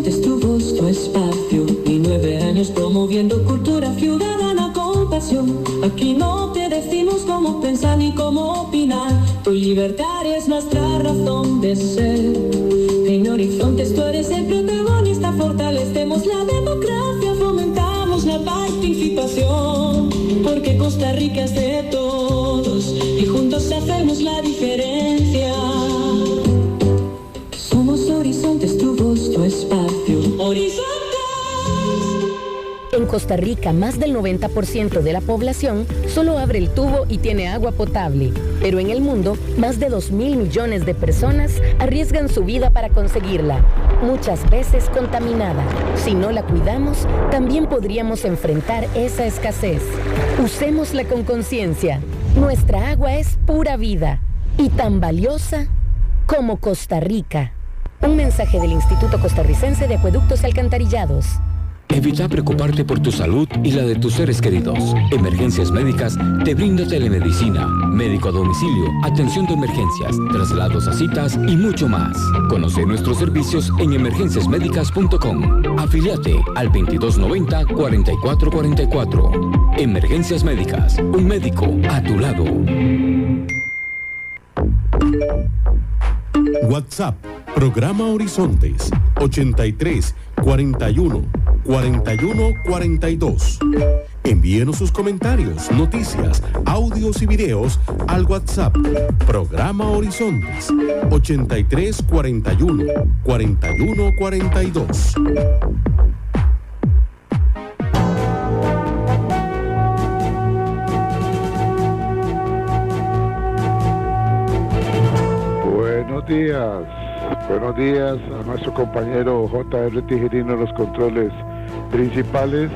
Horizonte es tu voz, tu espacio, y 9 años promoviendo cultura ciudadana con pasión. Aquí no te decimos cómo pensar ni cómo opinar, tu libertad es nuestra razón de ser. En Horizontes tú eres el protagonista, fortalecemos la democracia, fomentamos la participación, porque Costa Rica es de todos y juntos hacemos la diferencia. Somos Horizontes, tu voz, tu espacio. Horizontes. En Costa Rica, más del 90% de la población solo abre el tubo y tiene agua potable. Pero en el mundo, más de 2.000 millones de personas arriesgan su vida para conseguirla, muchas veces contaminada. Si no la cuidamos, también podríamos enfrentar esa escasez. Usémosla con conciencia. Nuestra agua es pura vida y tan valiosa como Costa Rica. Un mensaje del Instituto Costarricense de Acueductos y Alcantarillados. Evita preocuparte por tu salud y la de tus seres queridos. Emergencias Médicas te brinda telemedicina, médico a domicilio, atención de emergencias, traslados a citas y mucho más. Conoce nuestros servicios en emergenciasmedicas.com. Afíliate al 2290-4444. Emergencias Médicas, un médico a tu lado. WhatsApp, programa Horizontes, 83 41 41 42. Envíenos sus comentarios, noticias, audios y videos al WhatsApp, programa Horizontes, 83 41 41 42. Buenos días a nuestro compañero J.R. Tijerino en los controles principales.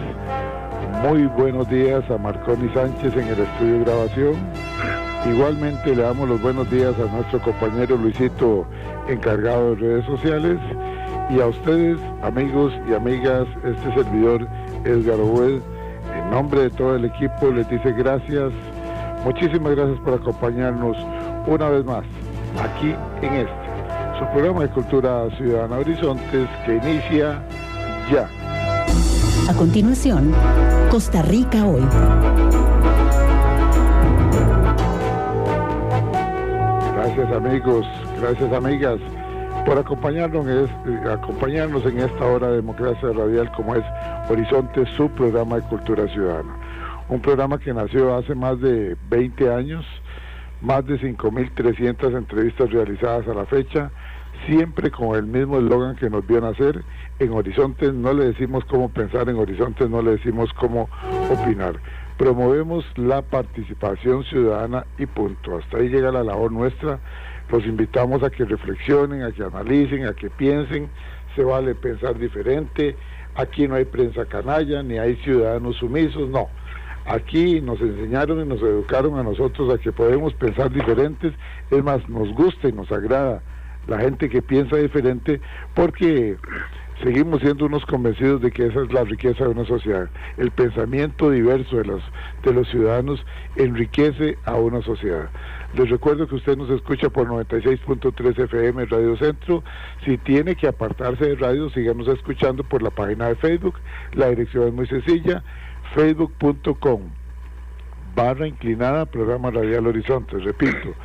Muy buenos días a Marconi Sánchez en el estudio de grabación. Igualmente le damos los buenos días a nuestro compañero Luisito, encargado de redes sociales. Y a ustedes, amigos y amigas, este servidor Edgar Obued, en nombre de todo el equipo, les dice gracias. Muchísimas gracias por acompañarnos una vez más aquí en su programa de Cultura Ciudadana Horizontes, que inicia ya. A continuación, Costa Rica Hoy. Gracias amigos, gracias amigas por acompañarnos en esta hora de democracia radial como es Horizontes, su programa de Cultura Ciudadana. Un programa que nació hace más de 20 años, más de 5.300 entrevistas realizadas a la fecha, siempre con el mismo eslogan que nos vio nacer. En Horizontes no le decimos cómo pensar, en Horizontes no le decimos cómo opinar. Promovemos la participación ciudadana y punto. Hasta ahí llega la labor nuestra. Los invitamos a que reflexionen, a que analicen, a que piensen. Se vale pensar diferente. Aquí no hay prensa canalla, ni hay ciudadanos sumisos, no. Aquí nos enseñaron y nos educaron a nosotros a que podemos pensar diferentes. Es más, nos gusta y nos agrada la gente que piensa diferente, porque seguimos siendo unos convencidos de que esa es la riqueza de una sociedad. El pensamiento diverso de los ciudadanos enriquece a una sociedad. Les recuerdo que usted nos escucha por 96.3 FM Radio Centro. Si tiene que apartarse de radio, síganos escuchando por la página de Facebook. La dirección es muy sencilla, facebook.com/inclinada programa radial Horizontes. Repito,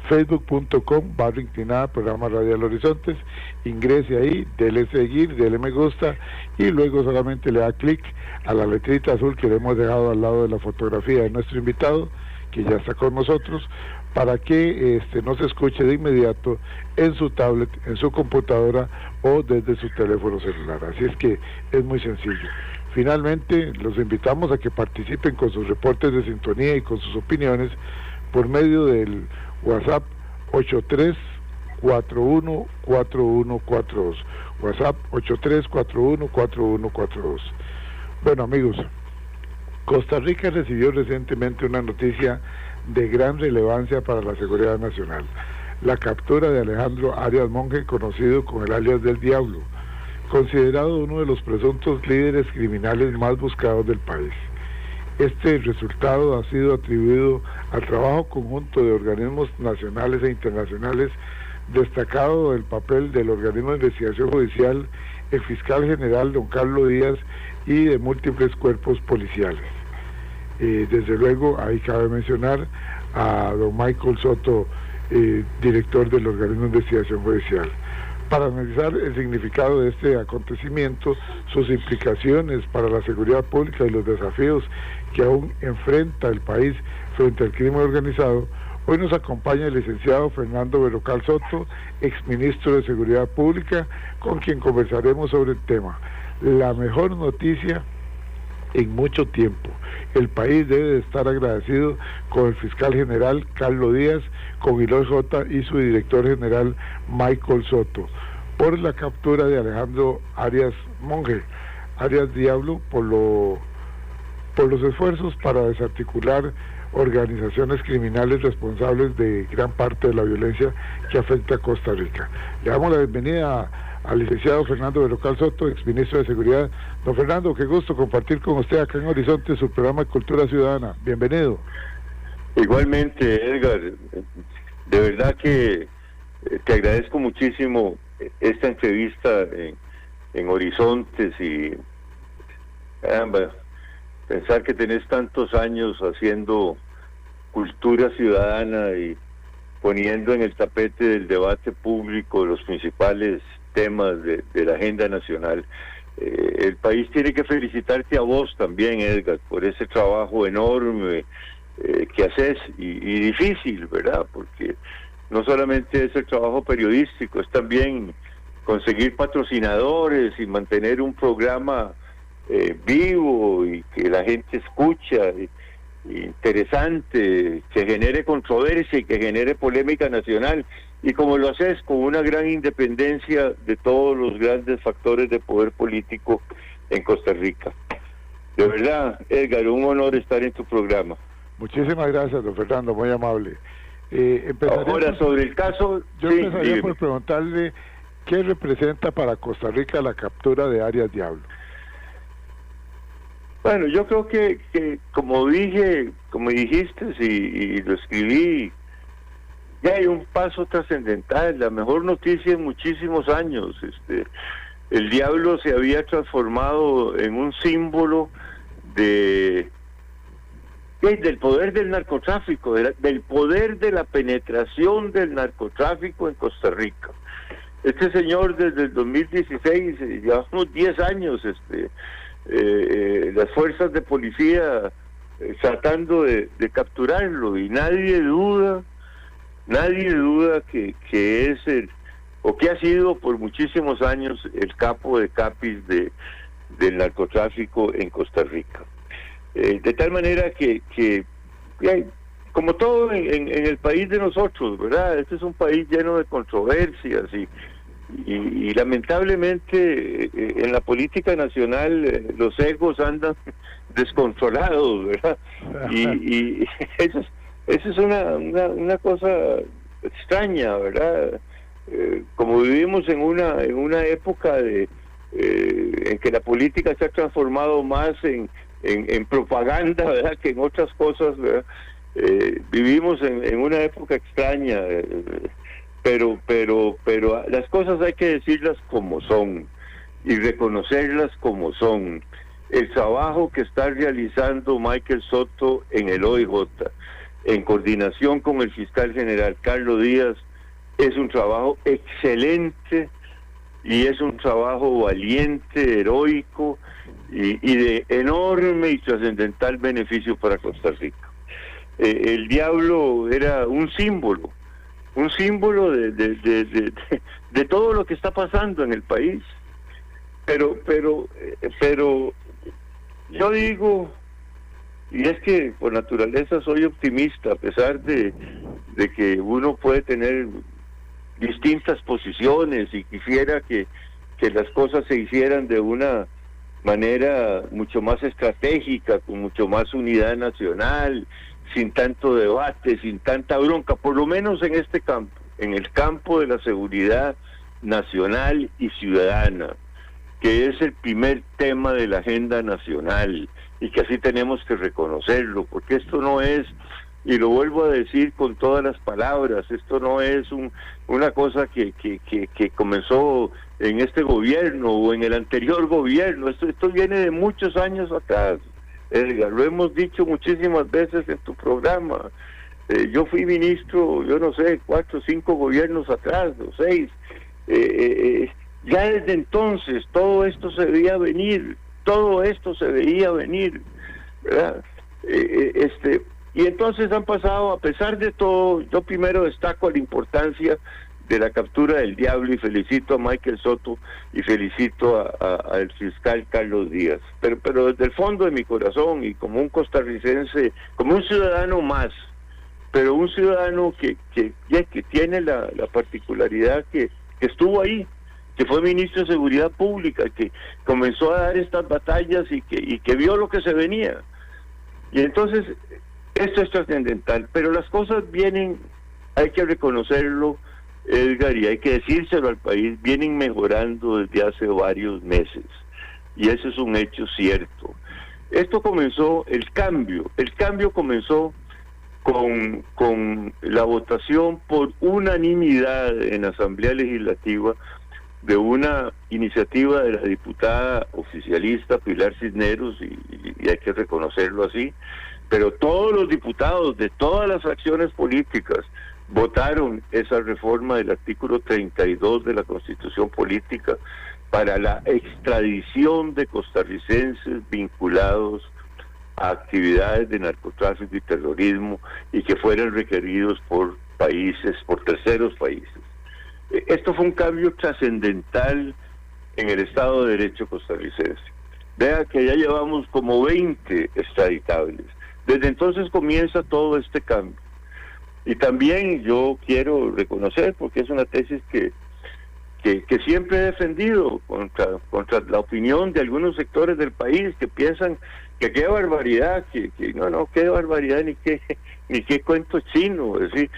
facebook.com/inclinada programa radial Horizontes. Ingrese ahí, dele seguir, dele me gusta y luego solamente le da clic a la letrita azul que le hemos dejado al lado de la fotografía de nuestro invitado, que ya está con nosotros, para que no se escuche de inmediato en su tablet, en su computadora o desde su teléfono celular. Así es que es muy sencillo. Finalmente, los invitamos a que participen con sus reportes de sintonía y con sus opiniones por medio del WhatsApp 83414142. WhatsApp 83414142. Bueno amigos, Costa Rica recibió recientemente una noticia de gran relevancia para la seguridad nacional: la captura de Alejandro Arias Monge, conocido con el alias del Diablo, considerado uno de los presuntos líderes criminales más buscados del país. Este resultado ha sido atribuido al trabajo conjunto de organismos nacionales e internacionales, destacado el papel del organismo de investigación judicial el fiscal general don Carlos Díaz y de múltiples cuerpos policiales. Desde luego, ahí cabe mencionar a don Michael Soto, director del organismo de investigación judicial, para analizar el significado de este acontecimiento, sus implicaciones para la seguridad pública y los desafíos que aún enfrenta el país frente al crimen organizado. Hoy nos acompaña el licenciado Fernando Berrocal Soto, exministro de Seguridad Pública, con quien conversaremos sobre el tema. La mejor noticia en mucho tiempo. El país debe de estar agradecido con el fiscal general Carlos Díaz, con el OIJ y su director general Michael Soto, por la captura de Alejandro Arias Monge, Arias Diablo, por los esfuerzos para desarticular organizaciones criminales responsables de gran parte de la violencia que afecta a Costa Rica. Le damos la bienvenida al licenciado Fernando Berrocal Soto, exministro de Seguridad. Don Fernando, qué gusto compartir con usted acá en Horizonte su programa de Cultura Ciudadana. Bienvenido. Igualmente, Edgar, de verdad que te agradezco muchísimo esta entrevista en Horizontes y caramba, pensar que tenés tantos años haciendo cultura ciudadana y poniendo en el tapete del debate público los principales temas de la agenda nacional. El país tiene que felicitarte a vos también, Edgar, por ese trabajo enorme que haces y difícil, ¿verdad? Porque no solamente es el trabajo periodístico, es también conseguir patrocinadores y mantener un programa vivo y que la gente escucha, interesante, que genere controversia y que genere polémica nacional, y como lo haces con una gran independencia de todos los grandes factores de poder político en Costa Rica. De verdad, Edgar, un honor estar en tu programa. Muchísimas gracias, don Fernando, muy amable. Ahora, sobre el caso... Yo empezaría por preguntarle qué representa para Costa Rica la captura de Arias Diablo. Bueno, yo creo que como dijiste y lo escribí, ya hay un paso trascendental, la mejor noticia en muchísimos años. El diablo se había transformado en un símbolo del poder del narcotráfico, del poder de la penetración del narcotráfico en Costa Rica. Este señor desde el 2016, llevamos 10 años, las fuerzas de policía tratando de capturarlo, y nadie duda que es que ha sido por muchísimos años el capo de capis del narcotráfico en Costa Rica. De tal manera que como todo en el país de nosotros, ¿verdad? Este es un país lleno de controversias y lamentablemente en la política nacional los egos andan descontrolados, ¿verdad? Y eso es una cosa extraña, ¿verdad? Como vivimos en una época en que la política se ha transformado más en propaganda, ¿verdad?, que en otras cosas, ¿verdad? Vivimos en una época extraña, pero las cosas hay que decirlas como son y reconocerlas como son. El trabajo que está realizando Michael Soto en el OIJ, en coordinación con el fiscal general Carlos Díaz, es un trabajo excelente y es un trabajo valiente, heroico y de enorme y trascendental beneficio para Costa Rica. El diablo era un símbolo de todo lo que está pasando en el país, pero yo digo, y es que por naturaleza soy optimista, a pesar de que uno puede tener distintas posiciones y quisiera que las cosas se hicieran de una manera mucho más estratégica, con mucho más unidad nacional, sin tanto debate, sin tanta bronca, por lo menos en este campo, en el campo de la seguridad nacional y ciudadana, que es el primer tema de la agenda nacional, y que así tenemos que reconocerlo, porque esto no es, y lo vuelvo a decir con todas las palabras, esto no es una cosa que comenzó en este gobierno o en el anterior gobierno. Esto viene de muchos años atrás, Edgar, lo hemos dicho muchísimas veces en tu programa. Yo fui ministro, yo no sé, 4 o 5 gobiernos atrás, o 6. Ya desde entonces todo esto se veía venir, ¿verdad? Y entonces han pasado, a pesar de todo, yo primero destaco la importancia de la captura del Diablo y felicito a Michael Soto y felicito al fiscal Carlos Díaz, pero desde el fondo de mi corazón y como un costarricense, como un ciudadano más, pero un ciudadano que tiene la particularidad que estuvo ahí, que fue ministro de Seguridad Pública, que comenzó a dar estas batallas y que vio lo que se venía. Y entonces esto es trascendental, pero las cosas vienen, hay que reconocerlo, Edgar, y hay que decírselo al país, vienen mejorando desde hace varios meses, y eso es un hecho cierto. Esto comenzó, el cambio comenzó con la votación por unanimidad en la Asamblea Legislativa de una iniciativa de la diputada oficialista Pilar Cisneros, y hay que reconocerlo así, pero todos los diputados de todas las fracciones políticas votaron esa reforma del artículo 32 de la Constitución Política para la extradición de costarricenses vinculados a actividades de narcotráfico y terrorismo y que fueran requeridos por terceros países. Esto fue un cambio trascendental en el Estado de Derecho costarricense. Vea que ya llevamos como 20 extraditables. Desde entonces comienza todo este cambio. Y también yo quiero reconocer, porque es una tesis que siempre he defendido contra la opinión de algunos sectores del país que piensan que qué barbaridad, qué barbaridad, ni qué cuento chino. Es decir,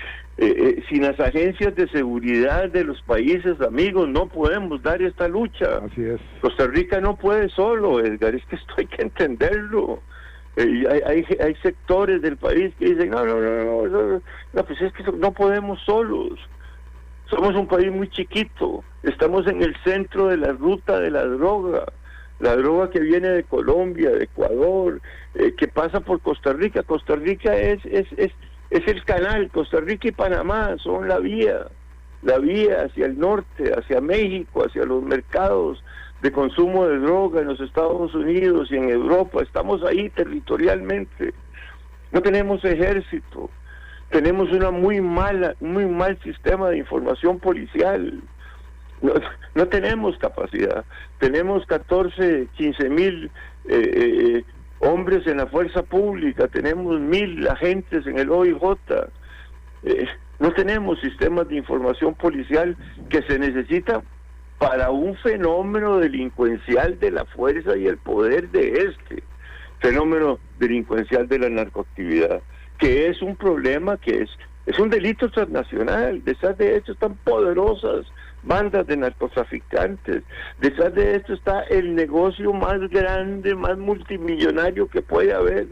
sin las agencias de seguridad de los países amigos no podemos dar esta lucha. Así es. Costa Rica no puede solo, Edgar, es que esto hay que entenderlo. Hay sectores del país que dicen, no, pues es que no podemos solos. Somos un país muy chiquito, estamos en el centro de la ruta de la droga que viene de Colombia, de Ecuador, que pasa por Costa Rica. Costa Rica es el canal, Costa Rica y Panamá son la vía hacia el norte, hacia México, hacia los mercados de consumo de droga en los Estados Unidos y en Europa. Estamos ahí territorialmente. No tenemos ejército, tenemos un muy mal sistema de información policial. No tenemos capacidad. Tenemos 15 mil hombres en la fuerza pública, tenemos 1,000 agentes en el OIJ. No tenemos sistemas de información policial que se necesita para un fenómeno delincuencial de la fuerza y el poder de este fenómeno delincuencial de la narcoactividad, que es un problema que es un delito transnacional. Detrás de esto están poderosas bandas de narcotraficantes, detrás de esto está el negocio más grande, más multimillonario que puede haber,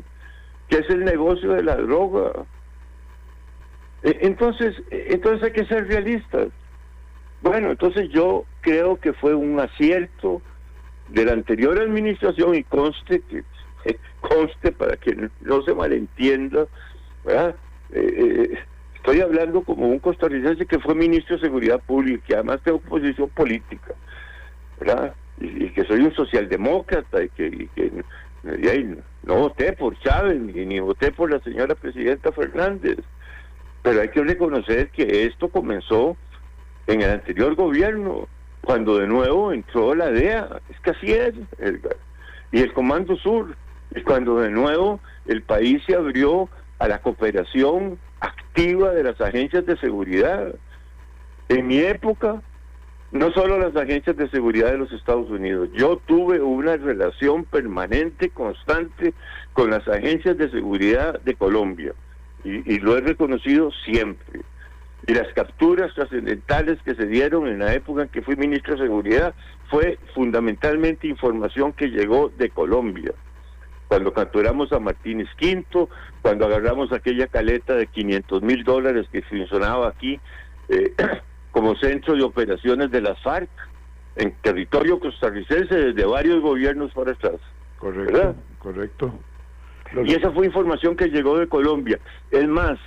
que es el negocio de la droga. Entonces hay que ser realistas. Bueno, entonces yo creo que fue un acierto de la anterior administración, y conste para que no se malentienda, ¿verdad? Estoy hablando como un costarricense que fue ministro de Seguridad Pública, que además tengo posición política, ¿verdad? Y que soy un socialdemócrata, y que no voté por Chávez, ni voté por la señora presidenta Fernández, pero hay que reconocer que esto comenzó en el anterior gobierno, cuando de nuevo entró la DEA, es que así es, Edgar, y el Comando Sur, y cuando de nuevo el país se abrió a la cooperación activa de las agencias de seguridad. En mi época, no solo las agencias de seguridad de los Estados Unidos, yo tuve una relación permanente, constante, con las agencias de seguridad de Colombia, y lo he reconocido siempre. Y las capturas trascendentales que se dieron en la época en que fui ministro de Seguridad fue fundamentalmente información que llegó de Colombia. Cuando capturamos a Martínez Quinto, cuando agarramos aquella caleta de $500,000 que funcionaba aquí como centro de operaciones de las FARC, en territorio costarricense desde varios gobiernos para atrás. Correcto, ¿verdad? correcto. Y esa fue información que llegó de Colombia. Es más,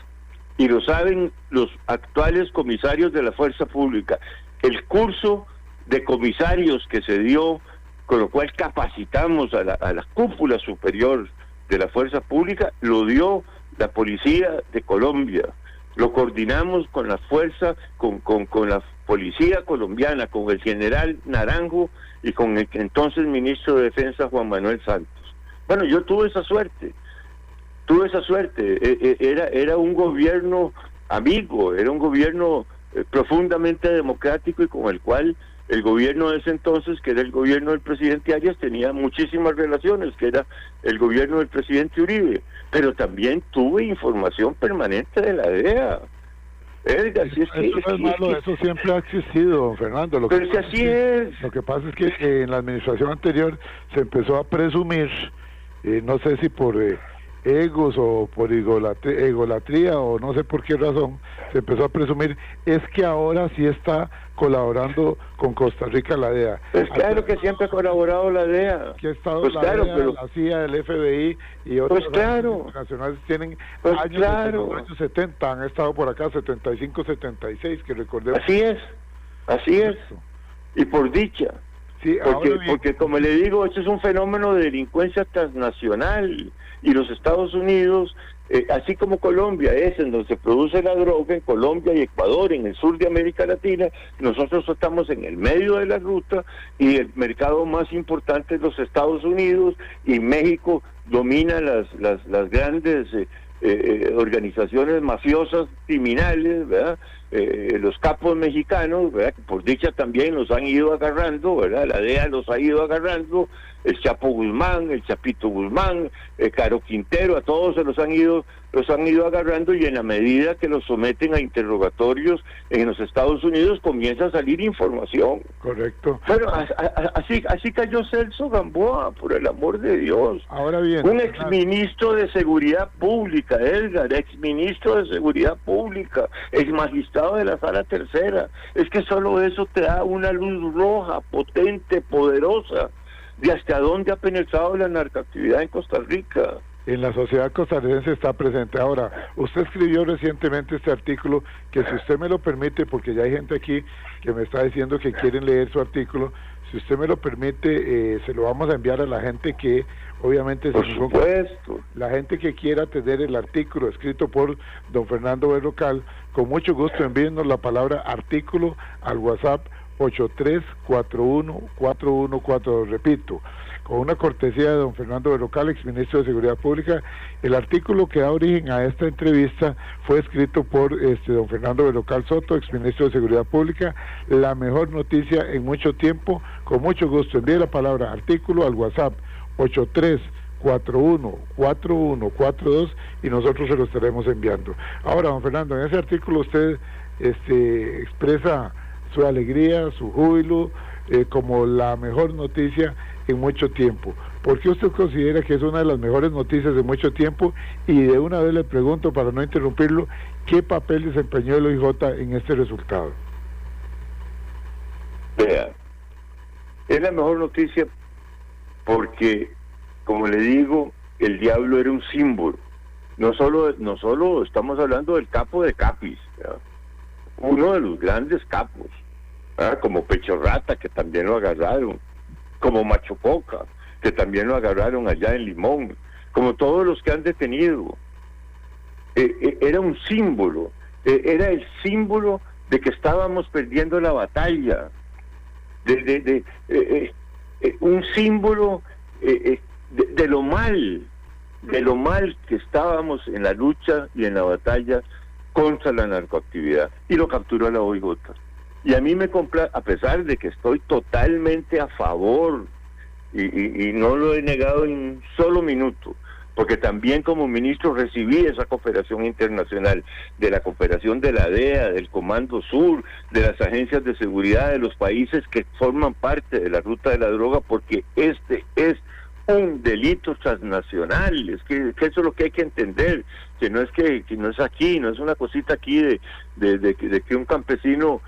y lo saben los actuales comisarios de la Fuerza Pública, el curso de comisarios que se dio, con lo cual capacitamos a la cúpula superior de la Fuerza Pública, lo dio la Policía de Colombia. Lo coordinamos con la fuerza, con la policía colombiana, con el general Naranjo y con el entonces ministro de Defensa Juan Manuel Santos. Bueno, yo tuve esa suerte. Era un gobierno amigo, era un gobierno profundamente democrático y con el cual el gobierno de ese entonces, que era el gobierno del presidente Arias, tenía muchísimas relaciones, que era el gobierno del presidente Uribe, pero también tuve información permanente de la DEA. Edgar, eso no es malo, eso siempre ha existido, don Fernando. Pero si así es. Lo que pasa es que en la administración anterior se empezó a presumir, no sé si por egos o por egolatría o no sé por qué razón, se empezó a presumir, es que ahora sí está colaborando con Costa Rica la DEA. Pues claro que siempre ha colaborado la DEA. Que ha estado pues la claro, DEA, pero... la CIA, el FBI y otros pues claro. internacionales tienen pues años, claro. los años 70, han estado por acá, 75, 76, que recordemos. Así es. Y por dicha. Sí, porque como le digo, esto es un fenómeno de delincuencia transnacional y los Estados Unidos, así como Colombia es en donde se produce la droga, en Colombia y Ecuador, en el sur de América Latina, nosotros estamos en el medio de la ruta y el mercado más importante es los Estados Unidos y México domina las grandes organizaciones mafiosas criminales, ¿verdad? Los capos mexicanos, ¿verdad? Que por dicha también los han ido agarrando, ¿verdad? La DEA los ha ido agarrando, el Chapo Guzmán, el Chapito Guzmán, Caro Quintero, a todos se los han ido agarrando, y en la medida que los someten a interrogatorios en los Estados Unidos comienza a salir información. Correcto. Pero así cayó Celso Gamboa, por el amor de Dios. Ahora bien, un exministro de Seguridad Pública, Edgar, exministro de Seguridad Pública, exmagistrado de la Sala Tercera. Es que solo eso te da una luz roja, potente, poderosa, de hasta dónde ha penetrado la narcoactividad en Costa Rica. En la sociedad costarricense está presente. Ahora, usted escribió recientemente este artículo, que si usted me lo permite, porque ya hay gente aquí que me está diciendo que quieren leer su artículo, si usted me lo permite, se lo vamos a enviar a la gente que, obviamente, por supuesto, la gente que quiera tener el artículo escrito por don Fernando Berrocal, con mucho gusto envíenos la palabra artículo al WhatsApp 8341-4142, repito, con una cortesía de don Fernando Berrocal, exministro de Seguridad Pública. El artículo que da origen a esta entrevista fue escrito por don Fernando Berrocal Soto, exministro de Seguridad Pública, la mejor noticia en mucho tiempo. Con mucho gusto envíe la palabra artículo al WhatsApp 8341-4142 y nosotros se lo estaremos enviando. Ahora, don Fernando, en ese artículo usted expresa su alegría, su júbilo, como la mejor noticia en mucho tiempo. ¿Por qué usted considera que es una de las mejores noticias de mucho tiempo? Y de una vez le pregunto, para no interrumpirlo, ¿qué papel desempeñó el OIJ en este resultado? Vea, es la mejor noticia porque, como le digo, el diablo era un símbolo. No solo estamos hablando del capo de Capis, ¿verdad? Uno de los grandes capos, ¿verdad? Como Pecho Rata, que también lo agarraron, como Macho Coca, que también lo agarraron allá en Limón, como todos los que han detenido. Era un símbolo, era el símbolo de que estábamos perdiendo la batalla, un símbolo de lo mal que estábamos en la lucha y en la batalla contra la narcoactividad, y lo capturó la OIJ. Y a mí me complace, a pesar de que estoy totalmente a favor, y no lo he negado en un solo minuto, porque también como ministro recibí esa cooperación internacional, de la cooperación de la DEA, del Comando Sur, de las agencias de seguridad de los países que forman parte de la ruta de la droga, porque este es un delito transnacional. Es que eso es lo que hay que entender, que no es aquí, no es una cosita aquí de que un campesino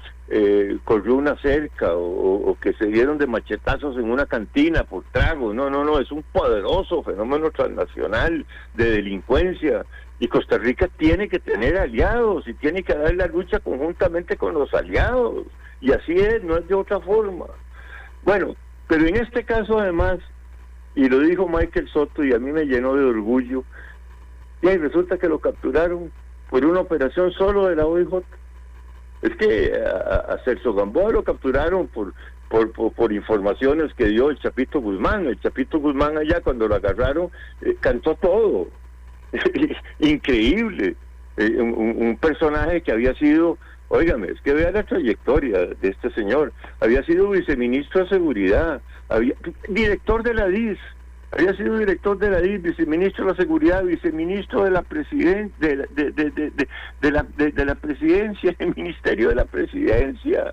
corrió una cerca o que se dieron de machetazos en una cantina por trago. No, es un poderoso fenómeno transnacional de delincuencia, y Costa Rica tiene que tener aliados y tiene que dar la lucha conjuntamente con los aliados, y así es, no es de otra forma. Bueno, pero en este caso además, y lo dijo Michael Soto y a mí me llenó de orgullo, y resulta que lo capturaron por una operación solo de la OIJ. Es que a Celso Gamboa lo capturaron por informaciones que dio el Chapito Guzmán. El Chapito Guzmán allá, cuando lo agarraron, cantó todo. Increíble. Un personaje que había sido, óigame, es que vea la trayectoria de este señor. Había sido viceministro de Seguridad, director de la DIS, había sido director de la DIS, viceministro de la Seguridad, viceministro de la Presidencia, de la Presidencia, el Ministerio de la Presidencia.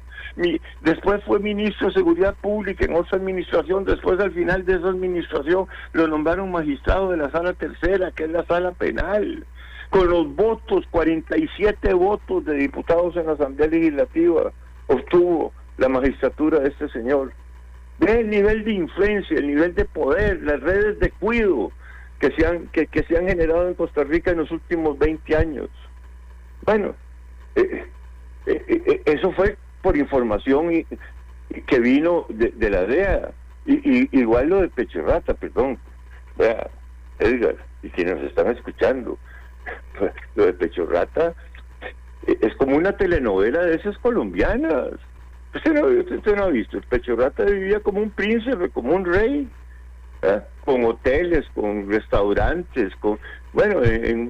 Después fue ministro de Seguridad Pública en otra administración. Después, al final de esa administración, lo nombraron magistrado de la Sala Tercera, que es la Sala Penal. Con los votos, 47 votos de diputados en la Asamblea Legislativa, obtuvo la magistratura de este señor. Ve el nivel de influencia, el nivel de poder, las redes de cuido que se han generado en Costa Rica en los últimos 20 años. Bueno, eso fue por información que vino de la DEA. Igual lo de Pechorrata, perdón. Vea, Edgar, y quienes nos están escuchando, lo de Pechorrata es como una telenovela de esas colombianas. Usted no ha visto, el Pechorrata vivía como un príncipe, como un rey, con hoteles, con restaurantes,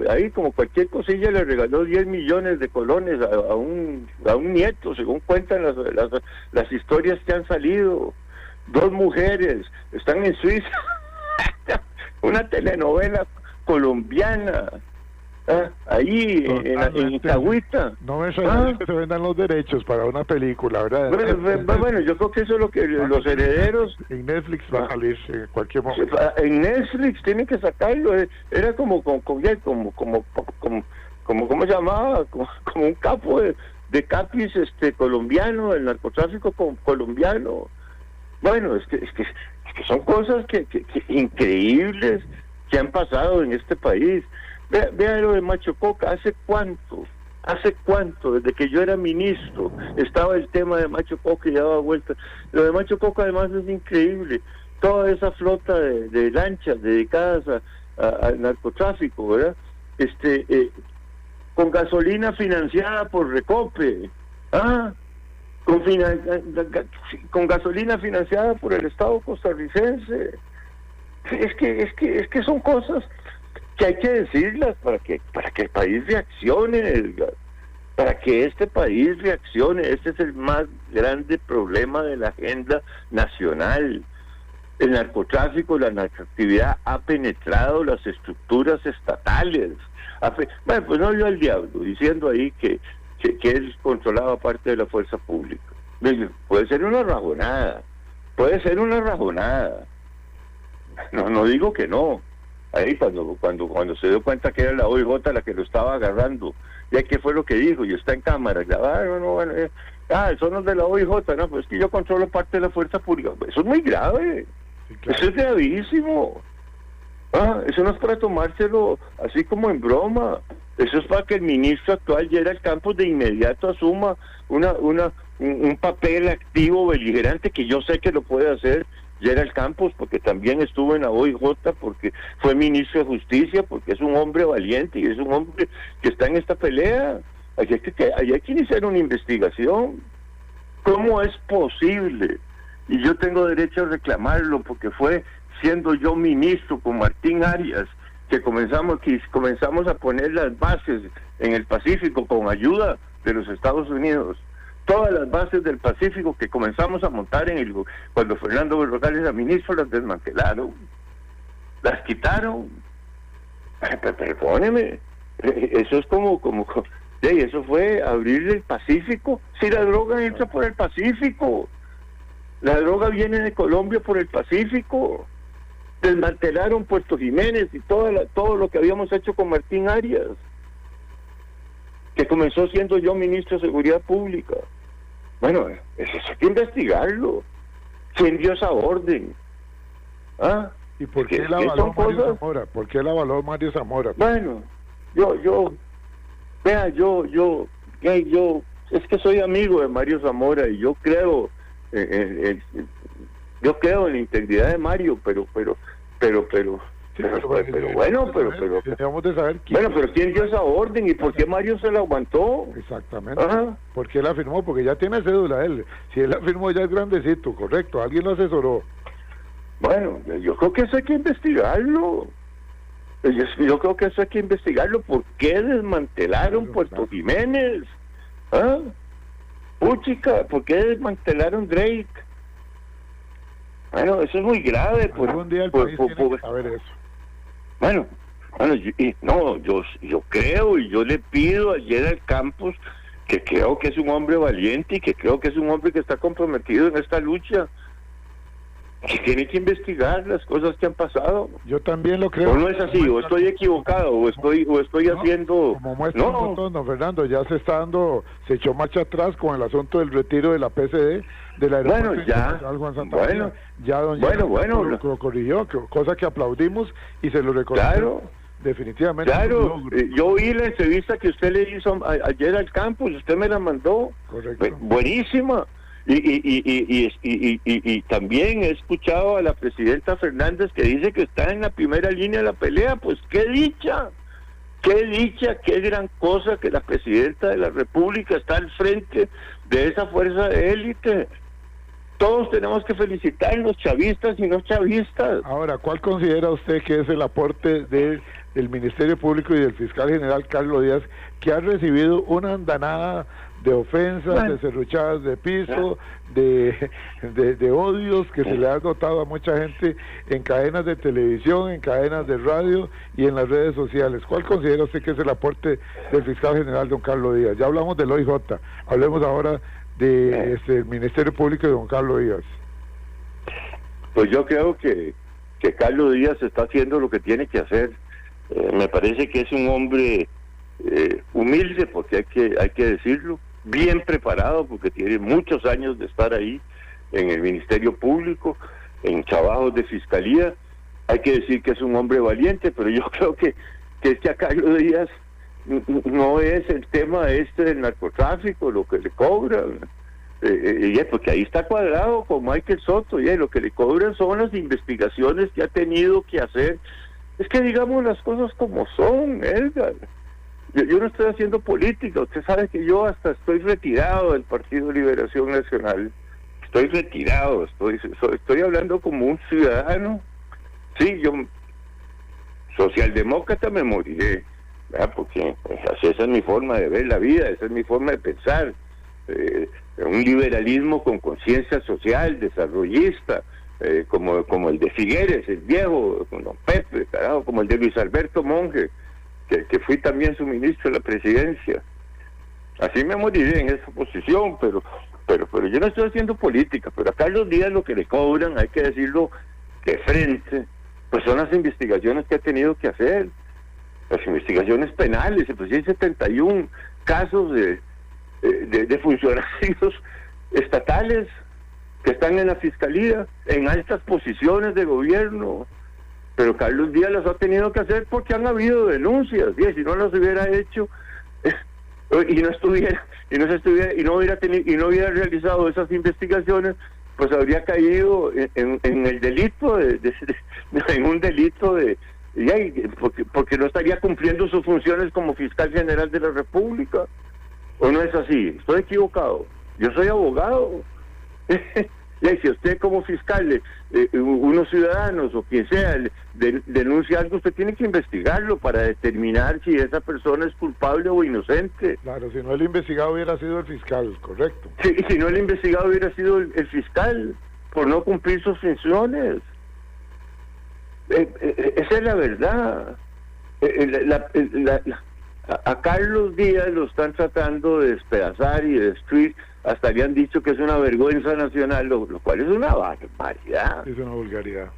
ahí como cualquier cosilla le regaló 10 millones de colones a un nieto, según cuentan las historias que han salido. 2 mujeres están en Suiza, una telenovela colombiana. Ahí en Itagüita. No me suena que se vendan los derechos para una película, ¿verdad? Bueno, yo creo que eso es lo que los herederos... En Netflix va a salir en cualquier momento. En Netflix tienen que sacarlo. Era como ¿cómo se llamaba? Como un capo de capis colombiano, el narcotráfico colombiano. Bueno, es que son cosas que increíbles que han pasado en este país. Vea lo de Macho Coca. ¿Hace cuánto? Desde que yo era ministro estaba el tema de Macho Coca y daba vueltas. Lo de Macho Coca además es increíble. Toda esa flota de lanchas dedicadas al narcotráfico, ¿verdad? Con gasolina financiada por Recope, con gasolina financiada por el Estado costarricense. Es que son cosas que hay que decirlas para que el país reaccione, Edgar, para que este país reaccione. Este es el más grande problema de la agenda nacional. El narcotráfico, la narcoactividad ha penetrado las estructuras estatales. Bueno, pues no vio al diablo diciendo ahí que él controlaba parte de la fuerza pública. Puede ser una rajonada, no digo que no. Ahí cuando se dio cuenta que era la OIJ la que lo estaba agarrando, ya que fue lo que dijo, y está en cámara grabaron, son los de la OIJ, no, pues es que yo controlo parte de la fuerza pública. Eso es muy grave, sí, claro. Eso es gravísimo. Eso no es para tomárselo así como en broma. Eso es para que el ministro actual, Gerald Campos, de inmediato asuma un papel activo, beligerante, que yo sé que lo puede hacer Gerald Campos, porque también estuvo en la OIJ, porque fue ministro de Justicia, porque es un hombre valiente y es un hombre que está en esta pelea. Allí hay que iniciar una investigación. ¿Cómo es posible? Y yo tengo derecho a reclamarlo, porque fue siendo yo ministro con Martín Arias que comenzamos a poner las bases en el Pacífico con ayuda de los Estados Unidos. Todas las bases del Pacífico que comenzamos a montar cuando Fernando Berrocal era ministro, las desmantelaron, las quitaron. Perdóneme, eso es como eso fue abrir el Pacífico. Si la droga entra por el Pacífico, la droga viene de Colombia por el Pacífico. Desmantelaron Puerto Jiménez y todo lo que habíamos hecho con Martín Arias, que comenzó siendo yo ministro de Seguridad Pública. Bueno, eso hay que investigarlo. ¿Quién dio esa orden? ¿Ah? ¿Y por qué la avaló Mario Zamora? ¿Por qué la avaló Mario Zamora? Bueno, yo, es que soy amigo de Mario Zamora y yo creo en la integridad de Mario, pero debemos de saber quién. Bueno, pero ¿quién dio esa orden y por qué Mario se la aguantó? Exactamente. Ajá. ¿Por qué la firmó? Porque ya tiene cédula él. Si él la firmó ya es grandecito, correcto. Alguien lo asesoró. Bueno, yo creo que eso hay que investigarlo. Yo creo que eso hay que investigarlo. ¿Por qué desmantelaron Puerto Jiménez? ¿Ah? Puchica, ¿por qué desmantelaron Drake? Bueno, eso es muy grave. Algún día el país tiene que saber eso. Bueno, yo creo y yo le pido a Gerald Campos, que creo que es un hombre valiente y que creo que es un hombre que está comprometido en esta lucha, que tiene que investigar las cosas que han pasado. Yo también lo creo. O no es así, o estoy equivocado, o estoy haciendo... Como muestra un botón, don Fernando, ya se echó marcha atrás con el asunto del retiro de la PCD, del aeropuerto internacional Juan Santa María. Ya don lo corrigió, cosa que aplaudimos y se lo reconoció. Claro. Definitivamente. Claro, yo vi la entrevista que usted le hizo ayer al campus, usted me la mandó. Correcto. Buenísima. Y también he escuchado a la presidenta Fernández que dice que está en la primera línea de la pelea. Pues qué dicha, qué gran cosa que la presidenta de la República está al frente de esa fuerza de élite. Todos tenemos que felicitarnos, chavistas y no chavistas. Ahora, ¿cuál considera usted que es el aporte del Ministerio Público y del fiscal general Carlos Díaz, que ha recibido una andanada de ofensas, de serruchadas de piso, de odios que se le ha notado a mucha gente en cadenas de televisión, en cadenas de radio y en las redes sociales? ¿Cuál considera usted que es el aporte del fiscal general don Carlos Díaz? Ya hablamos del OIJ, hablemos ahora del Ministerio Público de don Carlos Díaz. Pues yo creo que Carlos Díaz está haciendo lo que tiene que hacer. Me parece que es un hombre humilde, porque hay que decirlo, bien preparado, porque tiene muchos años de estar ahí en el Ministerio Público, en trabajos de fiscalía. Hay que decir que es un hombre valiente, pero yo creo que es que a Carlos Díaz no es el tema del narcotráfico lo que le cobran, porque ahí está cuadrado con Michael Soto, y lo que le cobran son las investigaciones que ha tenido que hacer. Es que digamos las cosas como son, Edgar. Yo no estoy haciendo política, usted sabe que yo hasta estoy retirado del Partido Liberación Nacional. Estoy retirado, estoy hablando como un ciudadano. Sí, yo socialdemócrata me moriré, ¿verdad? Porque esa es mi forma de ver la vida, esa es mi forma de pensar. Un liberalismo con conciencia social, desarrollista, como el de Figueres, el viejo, con don Pepe, carajo, como el de Luis Alberto Monge, que fui también su ministro de la presidencia. Así me moriré en esa posición, pero yo no estoy haciendo política. Pero a Carlos Díaz lo que le cobran, hay que decirlo de frente, pues son las investigaciones que ha tenido que hacer, las investigaciones penales. Pues hay 71 casos de funcionarios estatales que están en la fiscalía, en altas posiciones de gobierno. Pero Carlos Díaz las ha tenido que hacer porque han habido denuncias, y si no las hubiera hecho y no hubiera realizado esas investigaciones, pues habría caído en el delito en un delito porque no estaría cumpliendo sus funciones como fiscal general de la República. ¿O no es así? Estoy equivocado. Yo soy abogado. Y si usted como fiscal, unos ciudadanos o quien sea, denuncia algo, usted tiene que investigarlo para determinar si esa persona es culpable o inocente. Claro, si no el investigado hubiera sido el fiscal, correcto. Sí, si no el investigado hubiera sido el fiscal, por no cumplir sus funciones. Esa es la verdad. A Carlos Díaz lo están tratando de despedazar y de destruir. Hasta le han dicho que es una vergüenza nacional, lo cual es una barbaridad. Es una vulgaridad,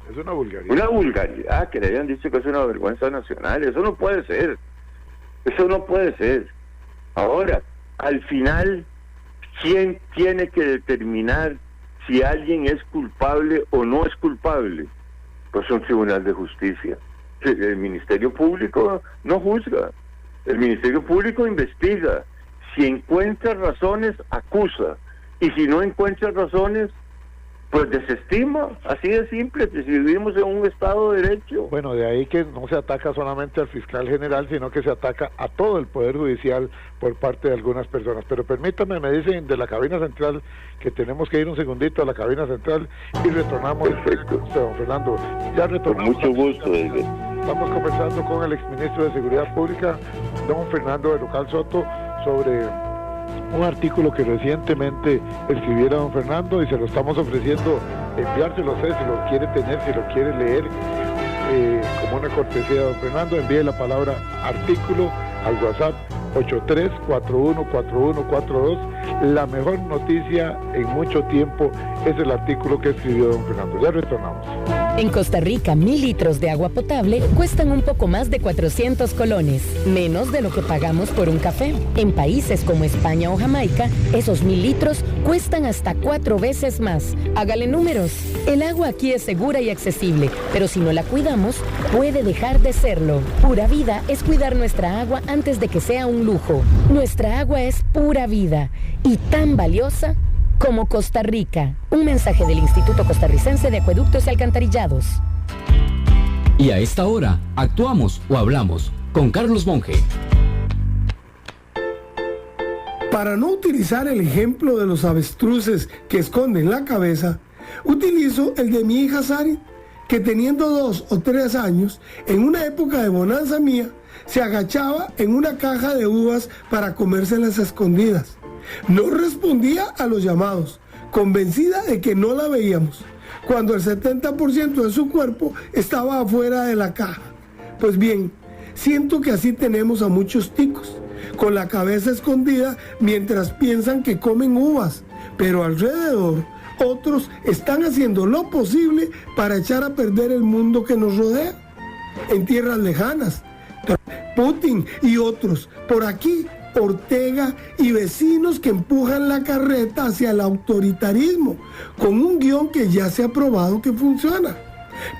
Una vulgaridad, que le hayan dicho que es una vergüenza nacional. Eso no puede ser. Ahora, al final, ¿Quién tiene que determinar si alguien es culpable o no es culpable? Pues un tribunal de justicia. El Ministerio Público no juzga, el Ministerio Público investiga. Si encuentra razones, acusa, y si no encuentra razones, pues desestima. Así de simple, si vivimos en un Estado de Derecho. Bueno, de ahí que no se ataca solamente al fiscal general, sino que se ataca a todo el Poder Judicial por parte de algunas personas. Pero permítame, me dicen de la cabina central que tenemos que ir un segundito a la cabina central y retornamos. Perfecto. Don Fernando, ya retornamos. Con mucho gusto, Edgar. Estamos conversando con el exministro de Seguridad Pública, don Fernando Berrocal Soto, sobre un artículo que recientemente escribiera don Fernando, y se lo estamos ofreciendo enviárselo a usted si lo quiere tener, si lo quiere leer, como una cortesía de don Fernando. Envíe la palabra artículo al WhatsApp 83414142. La mejor noticia en mucho tiempo es el artículo que escribió don Fernando. Ya retornamos. En Costa Rica, 1.000 litros de agua potable cuestan un poco más de 400 colones, menos de lo que pagamos por un café. En países como España o Jamaica, esos 1.000 litros cuestan hasta 4 veces más. Hágale números. El agua aquí es segura y accesible, pero si no la cuidamos, puede dejar de serlo. Pura Vida es cuidar nuestra agua antes de que sea un lujo. Nuestra agua es pura vida y tan valiosa como Costa Rica. Un mensaje del Instituto Costarricense de Acueductos y Alcantarillados. Y a esta hora, actuamos o hablamos con Carlos Monge. Para no utilizar el ejemplo de los avestruces que esconden la cabeza, utilizo el de mi hija Sari, que teniendo 2 o 3 años, en una época de bonanza mía, se agachaba en una caja de uvas para comérselas a escondidas. No respondía a los llamados, convencida de que no la veíamos, cuando el 70% de su cuerpo estaba afuera de la caja. Pues bien, siento que así tenemos a muchos ticos, con la cabeza escondida mientras piensan que comen uvas, pero alrededor otros están haciendo lo posible para echar a perder el mundo que nos rodea. En tierras lejanas, Putin y otros, por aquí Ortega y vecinos que empujan la carreta hacia el autoritarismo, con un guión que ya se ha probado que funciona.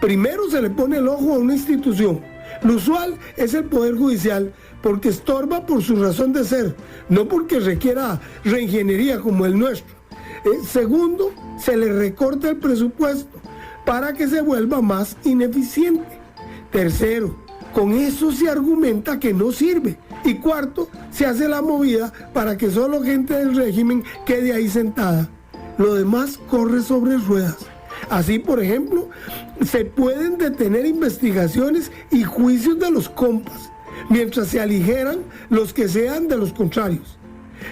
Primero se le pone el ojo a una institución. Lo usual es el Poder Judicial, porque estorba por su razón de ser, no porque requiera reingeniería como el nuestro. Segundo, se le recorta el presupuesto para que se vuelva más ineficiente. Tercero, con eso se argumenta que no sirve. Y cuarto, se hace la movida para que solo gente del régimen quede ahí sentada. Lo demás corre sobre ruedas. Así, por ejemplo, se pueden detener investigaciones y juicios de los compas, mientras se aligeran los que sean de los contrarios.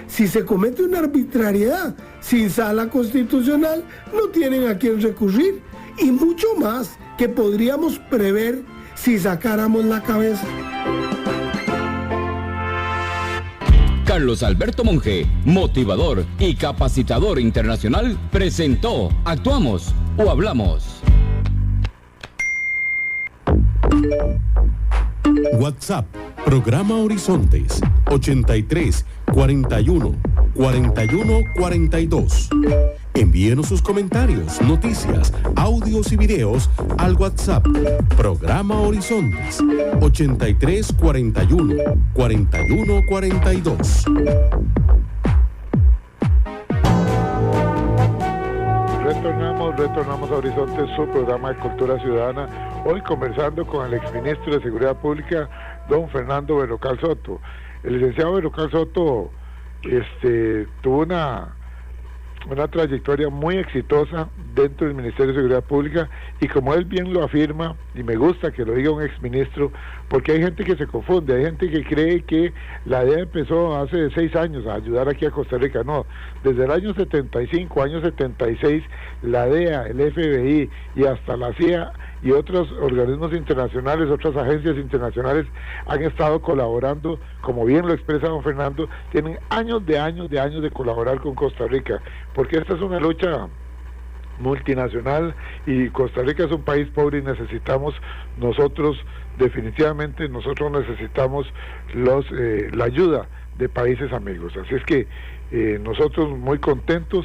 Si se comete una arbitrariedad sin sala constitucional, no tienen a quién recurrir, y mucho más que podríamos prever si sacáramos la cabeza. Carlos Alberto Monge, motivador y capacitador internacional, presentó Actuamos o Hablamos. WhatsApp, programa Horizontes, 83 41 41 42. Envíenos sus comentarios, noticias, audios y videos al WhatsApp, programa Horizontes, 83 41 41 42. Retornamos a Horizontes, su programa de Cultura Ciudadana. Hoy conversando con el exministro de Seguridad Pública, don Fernando Berrocal Soto. El licenciado Berrocal Soto tuvo una trayectoria muy exitosa dentro del Ministerio de Seguridad Pública, y como él bien lo afirma, y me gusta que lo diga un exministro, porque hay gente que se confunde, hay gente que cree que la DEA empezó hace 6 años a ayudar aquí a Costa Rica. No, desde el año 75, año 76, la DEA, el FBI y hasta la CIA y otros organismos internacionales, otras agencias internacionales han estado colaborando, como bien lo expresa don Fernando, tienen años de colaborar con Costa Rica, porque esta es una lucha multinacional y Costa Rica es un país pobre y necesitamos definitivamente necesitamos la ayuda de países amigos. Así es que nosotros muy contentos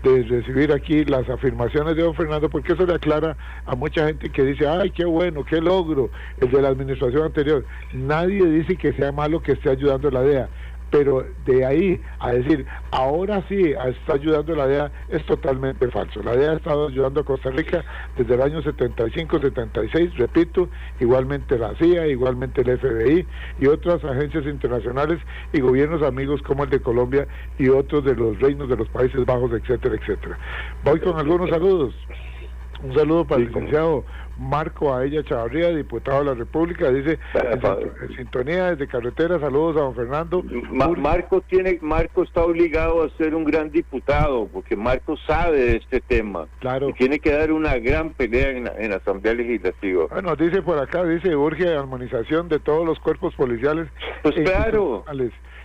de recibir aquí las afirmaciones de don Fernando, porque eso le aclara a mucha gente que dice, ay, qué bueno, qué logro el de la administración anterior. Nadie dice que sea malo que esté ayudando a la DEA, pero de ahí a decir, ahora sí está ayudando la DEA, es totalmente falso. La DEA ha estado ayudando a Costa Rica desde el año 75, 76, repito, igualmente la CIA, igualmente el FBI y otras agencias internacionales y gobiernos amigos como el de Colombia y otros de los reinos de los Países Bajos, etcétera, etcétera. Voy con algunos saludos. Un saludo para el licenciado Marco Aella Chavarría, diputado de la República, dice en sintonía desde carretera, saludos a don Fernando. Marco está obligado a ser un gran diputado, porque Marco sabe de este tema. Claro. Y tiene que dar una gran pelea en la Asamblea Legislativa. Bueno, dice por acá, urge armonización de todos los cuerpos policiales. Pues claro.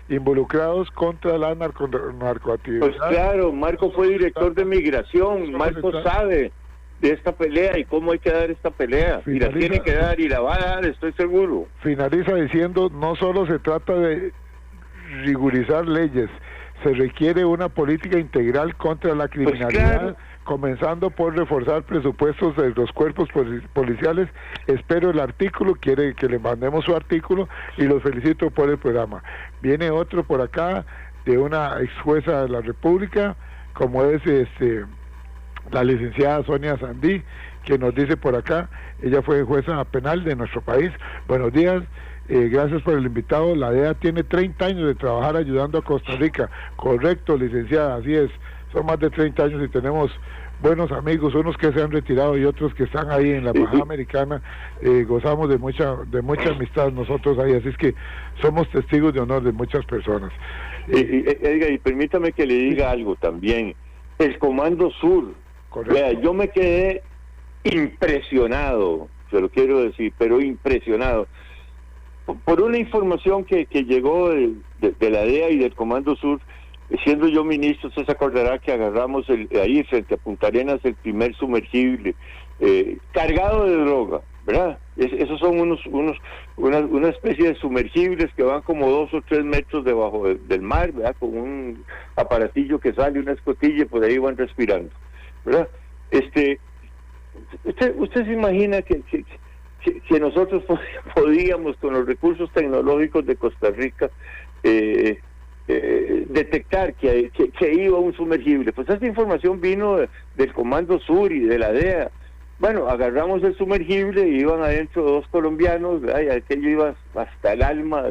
Involucrados contra la narcoactividad. Pues claro, Marco fue director de migración, Marco sabe de esta pelea y cómo hay que dar esta pelea, y la tiene que dar y la va a dar, estoy seguro. Finaliza diciendo, no solo se trata de rigorizar leyes, se requiere una política integral contra la criminalidad, pues claro, comenzando por reforzar presupuestos de los cuerpos policiales. Espero el artículo, quiere que le mandemos su artículo y los felicito por el programa. Viene otro por acá de una ex jueza de la República, como es la licenciada Sonia Sandí, que nos dice por acá, ella fue jueza penal de nuestro país. Buenos días, gracias por el invitado. La DEA tiene 30 años de trabajar ayudando a Costa Rica. Correcto, licenciada, así es, son más de 30 años y tenemos buenos amigos, unos que se han retirado y otros que están ahí en la Embajada Americana. Gozamos de mucha amistad nosotros ahí, así es que somos testigos de honor de muchas personas. Edgar, y permítame que le diga algo también. El Comando Sur, vea, yo me quedé impresionado, se lo quiero decir, pero impresionado, por una información que llegó de la DEA y del Comando Sur. Siendo yo ministro, usted se acordará que agarramos ahí frente a Punta Arenas el primer sumergible cargado de droga, ¿verdad? Esos son una especie de sumergibles que van como 2 o 3 metros debajo del mar, ¿verdad? Con un aparatillo que sale, una escotilla, y por ahí van respirando, ¿verdad? Usted se imagina que nosotros podíamos, con los recursos tecnológicos de Costa Rica, detectar que iba un sumergible. Pues esta información vino del Comando Sur y de la DEA. Bueno, agarramos el sumergible y iban adentro 2 colombianos, ¿verdad? Y aquello iba hasta el alma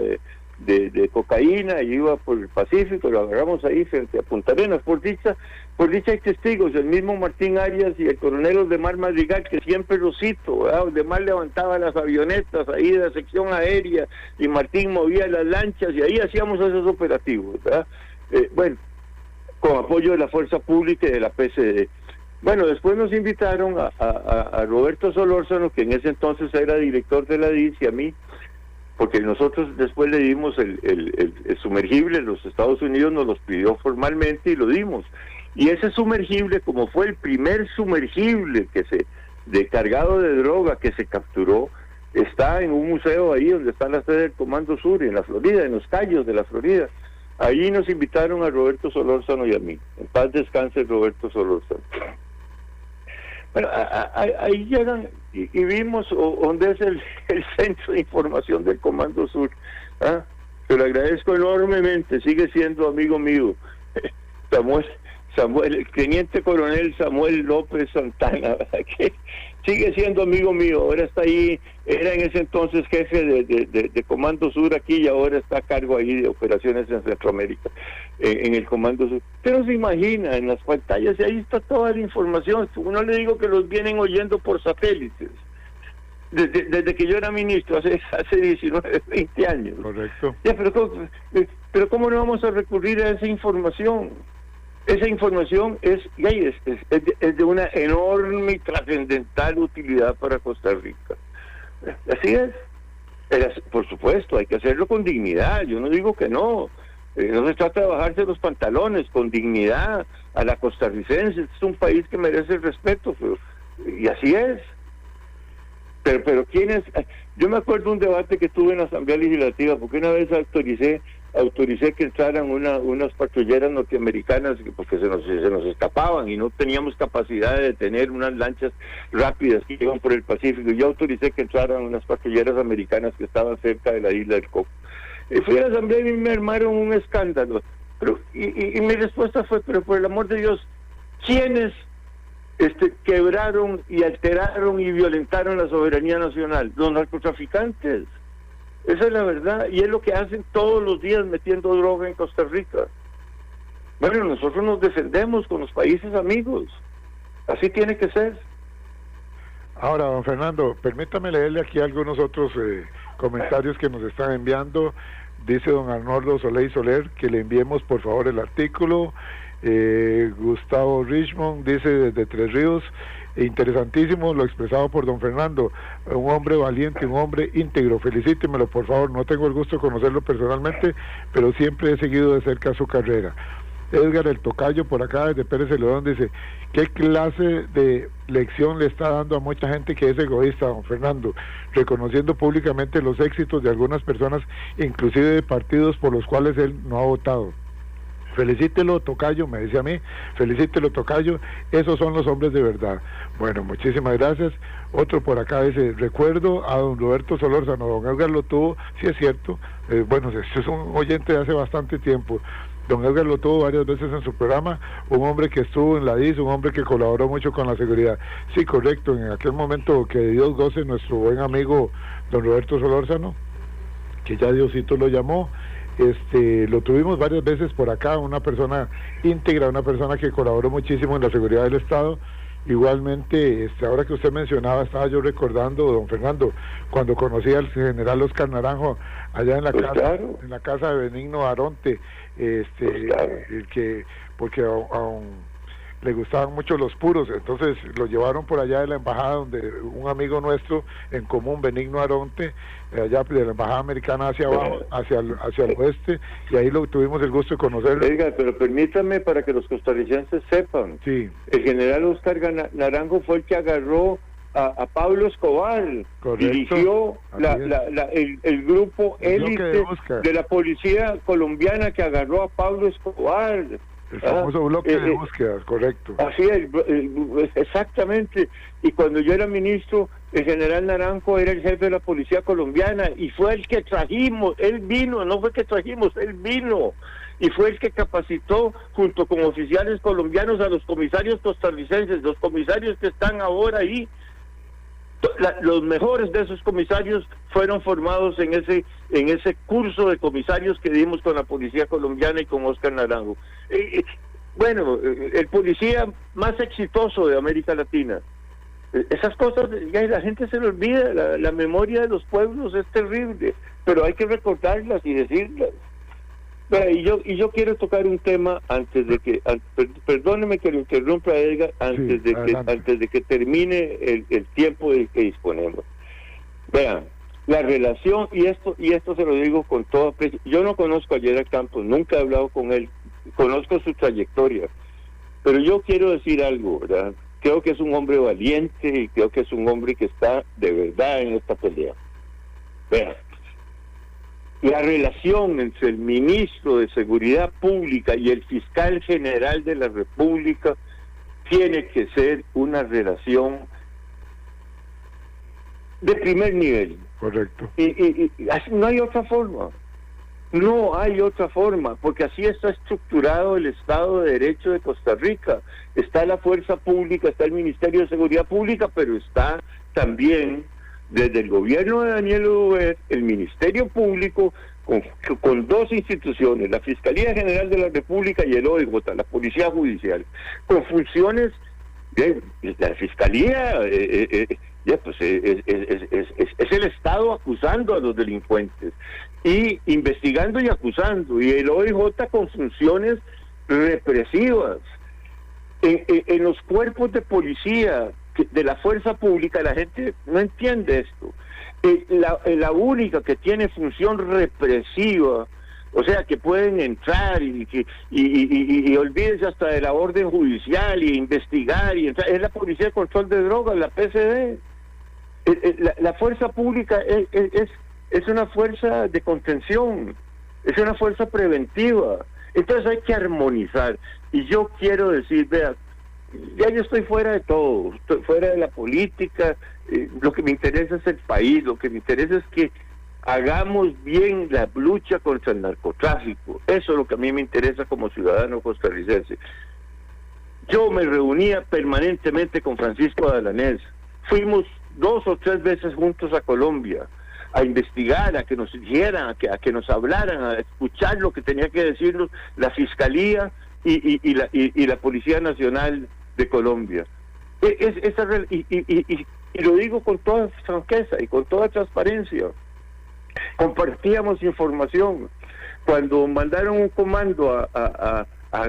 de cocaína, y iba por el Pacífico, lo agarramos ahí frente a Punta Arenas. Por dicha hay testigos, el mismo Martín Arias y el coronel Oldemar Madrigal, que siempre lo cito, ¿verdad? Oldemar levantaba las avionetas ahí de la sección aérea y Martín movía las lanchas y ahí hacíamos esos operativos, ¿verdad? Bueno, con apoyo de la Fuerza Pública y de la PCD. Bueno, después nos invitaron a Roberto Solórzano, que en ese entonces era director de la DIS, y a mí, porque nosotros después le dimos el sumergible. Los Estados Unidos nos los pidió formalmente y lo dimos. Y ese sumergible, como fue el primer sumergible cargado de droga que se capturó, está en un museo ahí donde está la sede del Comando Sur, en la Florida, en Los Cayos de la Florida. Ahí nos invitaron a Roberto Solórzano y a mí. En paz descanse Roberto Solórzano. Bueno, ahí llegan y vimos dónde es el centro de información del Comando Sur. Se lo agradezco enormemente, sigue siendo amigo mío. Samuel, el teniente coronel Samuel López Santana, ¿verdad? Que sigue siendo amigo mío. Ahora está ahí, era en ese entonces jefe de Comando Sur aquí, y ahora está a cargo ahí de operaciones en Centroamérica, en el Comando Sur. Pero se imagina, en las pantallas, y ahí está toda la información. No le digo que los vienen oyendo por satélites, desde que yo era ministro, hace 19, 20 años. Correcto. Ya, pero ¿cómo no vamos a recurrir a esa información? Esa información es de una enorme y trascendental utilidad para Costa Rica. Así es. Por supuesto, hay que hacerlo con dignidad. Yo no digo que no. No se trata de bajarse los pantalones, con dignidad a la costarricense. Este es un país que merece el respeto, y así es. Pero ¿quiénes? Yo me acuerdo un debate que tuve en la Asamblea Legislativa, porque una vez autoricé autoricé que entraran unas patrulleras norteamericanas porque se nos escapaban y no teníamos capacidad de detener unas lanchas rápidas que iban por el Pacífico. Yo autoricé que entraran unas patrulleras americanas que estaban cerca de la isla del Coco. Fui a la asamblea y me armaron un escándalo. Pero, y mi respuesta fue, pero por el amor de Dios, ¿quiénes quebraron y alteraron y violentaron la soberanía nacional? Los narcotraficantes. Esa es la verdad, y es lo que hacen todos los días metiendo droga en Costa Rica. Bueno, nosotros nos defendemos con los países amigos. Así tiene que ser. Ahora, don Fernando, permítame leerle aquí algunos otros comentarios que nos están enviando. Dice don Arnoldo Soler que le enviemos por favor el artículo. Gustavo Richmond dice desde Tres Ríos, interesantísimo lo expresado por don Fernando, un hombre valiente, un hombre íntegro, felicítemelo por favor, no tengo el gusto de conocerlo personalmente, pero siempre he seguido de cerca su carrera. Edgar el Tocayo por acá desde Pérez Celedón dice, ¿qué clase de lección le está dando a mucha gente que es egoísta, don Fernando, reconociendo públicamente los éxitos de algunas personas, inclusive de partidos por los cuales él no ha votado? Felicítelo, Tocayo, me dice a mí, felicítelo, Tocayo, esos son los hombres de verdad. Bueno, muchísimas gracias. Otro por acá dice, recuerdo a don Roberto Solórzano, don Edgar lo tuvo, sí es cierto, bueno, este es un oyente de hace bastante tiempo. Don Edgar lo tuvo varias veces en su programa, un hombre que estuvo en la DIS, un hombre que colaboró mucho con la seguridad. Sí, correcto, en aquel momento que Dios goce nuestro buen amigo don Roberto Solórzano, que ya Diosito lo llamó, lo tuvimos varias veces por acá, una persona íntegra, una persona que colaboró muchísimo en la seguridad del Estado. Igualmente, ahora que usted mencionaba, estaba yo recordando, don Fernando, cuando conocí al general Oscar Naranjo allá en la en la casa de Benigno Aronte, porque aún le gustaban mucho los puros, entonces lo llevaron por allá de la embajada donde un amigo nuestro en común, Benigno Aronte, allá de la embajada americana hacia abajo, hacia el oeste, y ahí tuvimos el gusto de conocerlo. Oiga, pero permítame para que los costarricenses sepan, sí, el general Oscar Naranjo fue el que agarró a Pablo Escobar. Correcto. Dirigió el grupo élite de la policía colombiana que agarró a Pablo Escobar. El famoso bloque de búsquedas, correcto. Así es, exactamente. Y cuando yo era ministro, el general Naranjo era el jefe de la policía colombiana y fue el que trajimos, él vino, no fue que trajimos, él vino. Y fue el que capacitó junto con oficiales colombianos a los comisarios costarricenses, los comisarios que están ahora ahí. Los mejores de esos comisarios fueron formados en ese curso de comisarios que dimos con la policía colombiana y con Oscar Naranjo. Bueno, el policía más exitoso de América Latina. Esas cosas, ya la gente se le olvida, la memoria de los pueblos es terrible, pero hay que recordarlas y decirlas. Y yo quiero tocar un tema antes de que, perdóneme que lo interrumpa, Edgar, antes de que termine el tiempo del que disponemos. Vean, la relación, y esto se lo digo con todo aprecio, yo no conozco a Gerard Campos, nunca he hablado con él, conozco su trayectoria, pero yo quiero decir algo, ¿verdad? Creo que es un hombre valiente y creo que es un hombre que está de verdad en esta pelea. Vean, la relación entre el ministro de Seguridad Pública y el fiscal general de la República tiene que ser una relación de primer nivel. Correcto. Y no hay otra forma. No hay otra forma, porque así está estructurado el Estado de Derecho de Costa Rica. Está la Fuerza Pública, está el Ministerio de Seguridad Pública, pero está también desde el gobierno de Daniel Oduber, el Ministerio Público, con dos instituciones, la Fiscalía General de la República y el OIJ, la Policía Judicial, con funciones de la Fiscalía, es el Estado acusando a los delincuentes y investigando y acusando, y el OIJ con funciones represivas. En los cuerpos de policía de la fuerza pública la gente no entiende esto. La única que tiene función represiva, o sea que pueden entrar y olvídense hasta de la orden judicial y investigar y entrar, es la Policía de Control de Drogas, la PCD. La fuerza pública es una fuerza de contención, es una fuerza preventiva. Entonces hay que armonizar. Y yo quiero decir, vean, ya yo estoy fuera de todo, estoy fuera de la política, lo que me interesa es el país, lo que me interesa es que hagamos bien la lucha contra el narcotráfico. Eso es lo que a mí me interesa como ciudadano costarricense. Yo me reunía permanentemente con Francisco Dalanés. Fuimos 2 o 3 veces juntos a Colombia a investigar, a que nos dijeran, a que nos hablaran, a escuchar lo que tenía que decirnos la Fiscalía y la Policía Nacional de Colombia. Y lo digo con toda franqueza y con toda transparencia. Compartíamos información. Cuando mandaron un comando a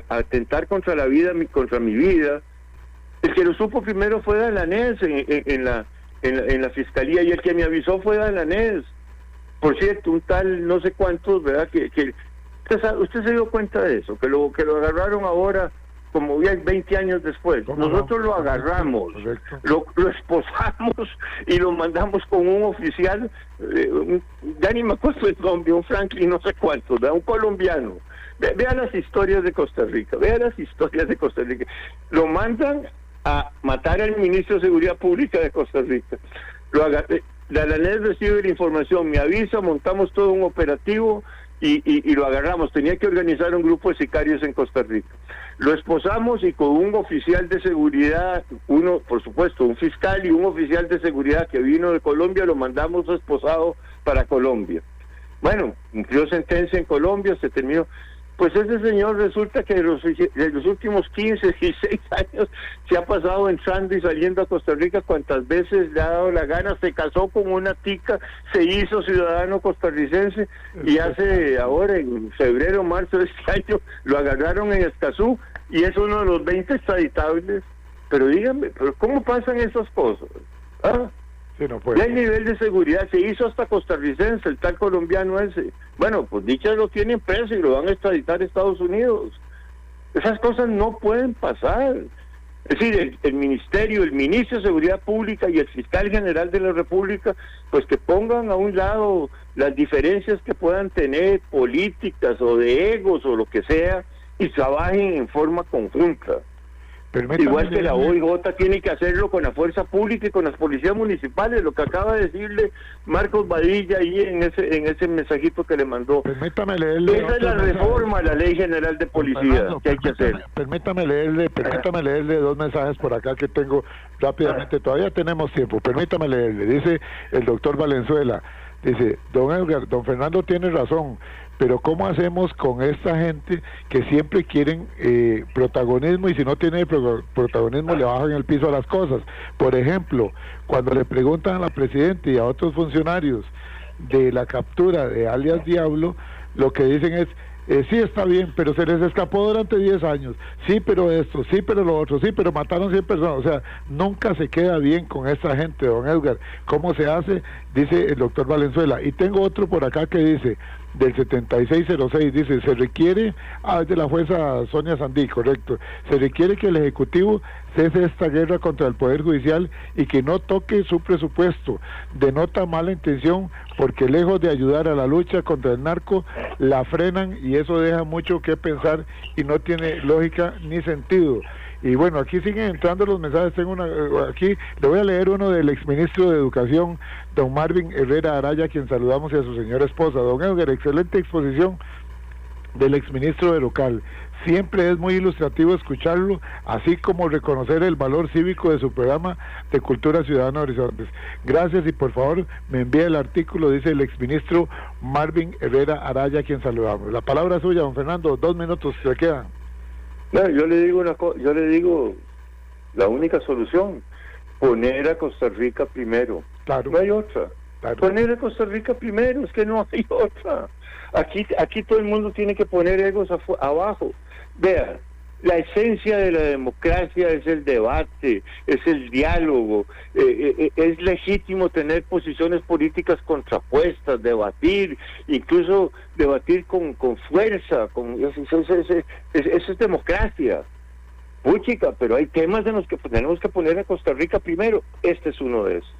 atentar contra la vida, contra mi vida, el que lo supo primero fue Dalanés en la Fiscalía, y el que me avisó fue Dalanés. Por cierto, un tal no sé cuántos, ¿verdad? Usted se dio cuenta de eso, que lo agarraron ahora como ya 20 años después. Nosotros lo agarramos, lo esposamos y lo mandamos con un oficial, ya ni me acuerdo el nombre, un Franklin no sé cuánto, ¿verdad? Un colombiano. Vea las historias de Costa Rica, Lo mandan a matar al ministro de Seguridad Pública de Costa Rica. Dalanés recibe la información, me avisa, montamos todo un operativo y lo agarramos. Tenía que organizar un grupo de sicarios en Costa Rica. Lo esposamos y con un oficial de seguridad, uno, por supuesto, un fiscal y un oficial de seguridad que vino de Colombia, lo mandamos esposado para Colombia. Bueno, cumplió sentencia en Colombia, se terminó. Pues ese señor resulta que de los últimos 15, 16 años se ha pasado entrando y saliendo a Costa Rica cuantas veces le ha dado la gana, se casó con una tica, se hizo ciudadano costarricense y hace ahora, en febrero, marzo de este año, lo agarraron en Escazú y es uno de los 20 extraditables. Pero díganme, ¿pero cómo pasan esas cosas? ¿Ah? Sí, no puede. Ya el nivel de seguridad se hizo hasta costarricense, el tal colombiano ese. Bueno, pues dichas lo tienen preso y lo van a extraditar a Estados Unidos. Esas cosas no pueden pasar. Es decir, el ministerio, el ministro de Seguridad Pública y el fiscal general de la República, pues que pongan a un lado las diferencias que puedan tener políticas o de egos o lo que sea y trabajen en forma conjunta. Igual que la OIJ tiene que hacerlo con la fuerza pública y con las policías municipales, lo que acaba de decirle Marcos Badilla ahí en ese mensajito que le mandó. Permítame leerle. Esa es la reforma a la Ley General de Policía que hay que hacer. Permítame leerle 2 mensajes por acá que tengo rápidamente. Todavía tenemos tiempo. Permítame leerle. Dice el doctor Valenzuela. Dice, don Fernando tiene razón. Pero ¿cómo hacemos con esta gente que siempre quieren protagonismo y si no tiene protagonismo le bajan el piso a las cosas? Por ejemplo, cuando le preguntan a la presidenta y a otros funcionarios de la captura de alias Diablo, lo que dicen es, sí está bien, pero se les escapó durante 10 años, sí, pero esto, sí, pero lo otro, sí, pero mataron 100 personas, o sea, nunca se queda bien con esta gente, don Edgar. ¿Cómo se hace? Dice el doctor Valenzuela. Y tengo otro por acá que dice, del 7606, dice, se requiere, es de la jueza Sonia Sandí, correcto, se requiere que el Ejecutivo cese esta guerra contra el Poder Judicial y que no toque su presupuesto. Denota mala intención porque lejos de ayudar a la lucha contra el narco, la frenan y eso deja mucho que pensar y no tiene lógica ni sentido. Y bueno, aquí siguen entrando los mensajes. Aquí le voy a leer uno del exministro de Educación, don Marvin Herrera Araya, quien saludamos, y a su señora esposa. Don Edgar, excelente exposición del exministro de Local. Siempre es muy ilustrativo escucharlo, así como reconocer el valor cívico de su programa de Cultura Ciudadana Horizontes. Gracias y por favor me envía el artículo, dice el exministro Marvin Herrera Araya, quien saludamos. La palabra es suya, don Fernando, 2 minutos se quedan. No, yo le digo la única solución, poner a Costa Rica primero. Claro. No hay otra. Claro. Poner a Costa Rica primero, es que no hay otra. Aquí todo el mundo tiene que poner egos abajo. Vea, la esencia de la democracia es el debate, es el diálogo, es legítimo tener posiciones políticas contrapuestas, debatir, incluso debatir con fuerza, eso es democracia. Puchica, pero hay temas en los que tenemos que poner a Costa Rica primero, este es uno de esos.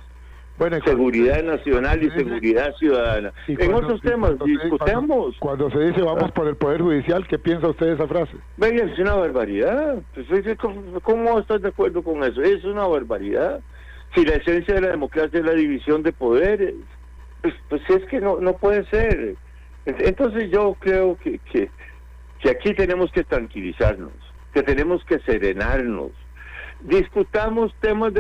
Bueno, seguridad nacional y seguridad ciudadana. En otros temas, discutamos. Cuando se dice vamos por el Poder Judicial, ¿qué piensa usted de esa frase? Venga, es una barbaridad. ¿Cómo estás de acuerdo con eso? Es una barbaridad. Si la esencia de la democracia es la división de poderes, pues es que no puede ser. Entonces yo creo que aquí tenemos que tranquilizarnos, que tenemos que serenarnos. Discutamos temas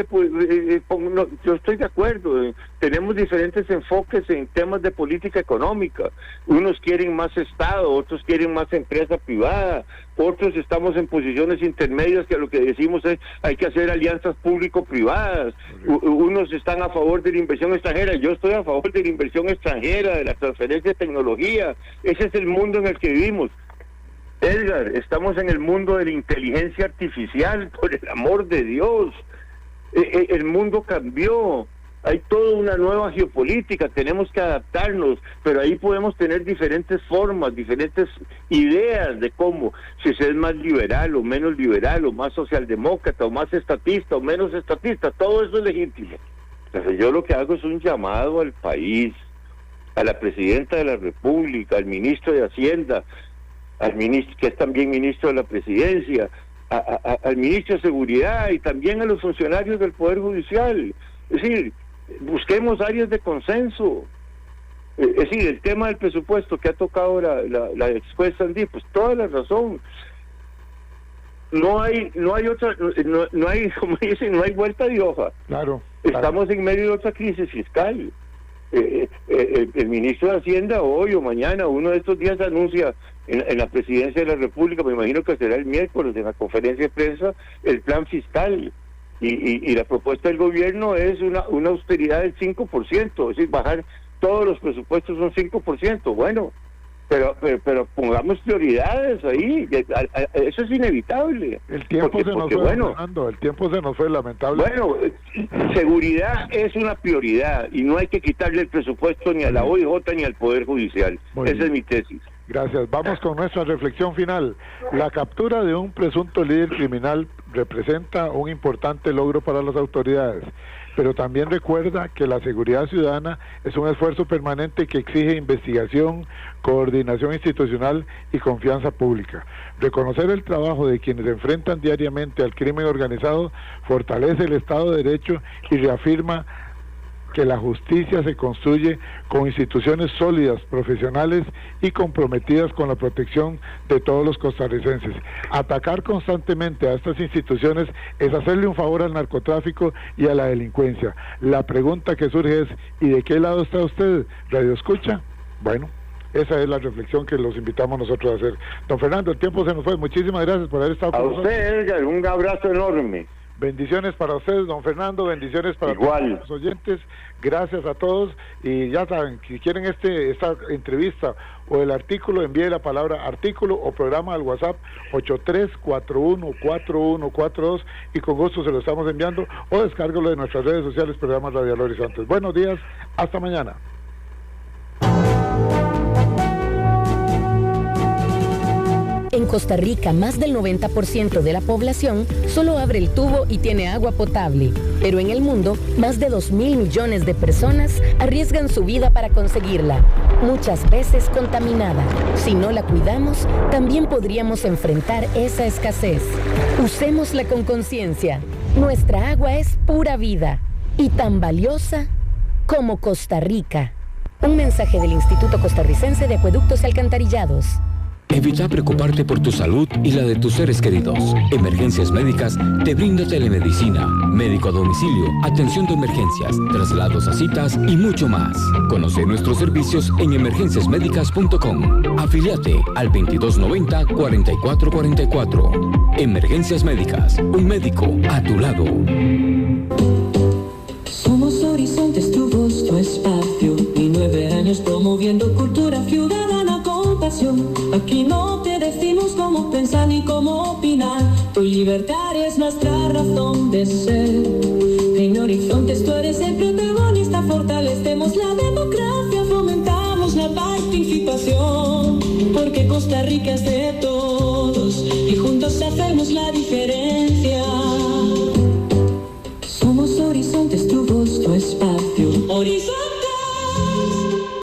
yo estoy de acuerdo, tenemos diferentes enfoques en temas de política económica. Unos quieren más Estado, otros quieren más empresa privada, otros estamos en posiciones intermedias que lo que decimos es hay que hacer alianzas público-privadas. Unos están a favor de la inversión extranjera, yo estoy a favor de la inversión extranjera, de la transferencia de tecnología. Ese es el mundo en el que vivimos. Edgar, estamos en el mundo de la inteligencia artificial, por el amor de Dios. El mundo cambió, hay toda una nueva geopolítica, tenemos que adaptarnos, pero ahí podemos tener diferentes formas, diferentes ideas de cómo, si se es más liberal o menos liberal, o más socialdemócrata, o más estatista o menos estatista, todo eso es legítimo. Entonces yo lo que hago es un llamado al país, a la presidenta de la República, al ministro de Hacienda, al ministro, que es también ministro de la Presidencia, al ministro de Seguridad y también a los funcionarios del Poder Judicial. Es decir, busquemos áreas de consenso. Es decir, el tema del presupuesto que ha tocado la ex juez Sandí, pues toda la razón. No hay otra, no hay, como dicen, no hay vuelta de hoja. Claro. Estamos en medio de otra crisis fiscal. El ministro de Hacienda hoy o mañana, uno de estos días, anuncia en la presidencia de la República, me imagino que será el miércoles en la conferencia de prensa, el plan fiscal, y la propuesta del gobierno es una austeridad del 5%, es decir, bajar todos los presupuestos un 5%. Bueno, pero pongamos prioridades ahí, eso es inevitable. El tiempo se nos fue, Fernando, el tiempo se nos fue, lamentable. Bueno, seguridad es una prioridad y no hay que quitarle el presupuesto ni a la OIJ ni al Poder Judicial. Esa es mi tesis. Gracias. Vamos con nuestra reflexión final. La captura de un presunto líder criminal representa un importante logro para las autoridades, pero también recuerda que la seguridad ciudadana es un esfuerzo permanente que exige investigación, coordinación institucional y confianza pública. Reconocer el trabajo de quienes se enfrentan diariamente al crimen organizado fortalece el Estado de Derecho y reafirma que la justicia se construye con instituciones sólidas, profesionales y comprometidas con la protección de todos los costarricenses. Atacar constantemente a estas instituciones es hacerle un favor al narcotráfico y a la delincuencia. La pregunta que surge es, ¿y de qué lado está usted, Radio Escucha? Bueno, esa es la reflexión que los invitamos nosotros a hacer. Don Fernando, el tiempo se nos fue. Muchísimas gracias por haber estado con nosotros. A usted, Edgar, un abrazo enorme. Bendiciones para ustedes, don Fernando, bendiciones para todos los oyentes, gracias a todos, y ya saben, si quieren esta entrevista o el artículo, envíe la palabra artículo o programa al WhatsApp 83414142 y con gusto se lo estamos enviando, o descárgalo de nuestras redes sociales, Programa Radial Horizontes. Buenos días, hasta mañana. En Costa Rica, más del 90% de la población solo abre el tubo y tiene agua potable. Pero en el mundo, más de 2.000 millones de personas arriesgan su vida para conseguirla, muchas veces contaminada. Si no la cuidamos, también podríamos enfrentar esa escasez. Usémosla con conciencia. Nuestra agua es pura vida y tan valiosa como Costa Rica. Un mensaje del Instituto Costarricense de Acueductos y Alcantarillados. Evita preocuparte por tu salud y la de tus seres queridos. Emergencias Médicas te brinda telemedicina, médico a domicilio, atención de emergencias, traslados a citas y mucho más. Conoce nuestros servicios en emergenciasmedicas.com. Afíliate al 2290-4444. Emergencias Médicas, un médico a tu lado. Somos Horizontes, tu voz, tu espacio, y 9 años promoviendo cultura ciudadana con pasión. Aquí no te decimos cómo pensar ni cómo opinar, tu libertad es nuestra razón de ser. En Horizontes tú eres el protagonista, fortalecemos la democracia, fomentamos la participación, porque Costa Rica es de todos y juntos hacemos la diferencia.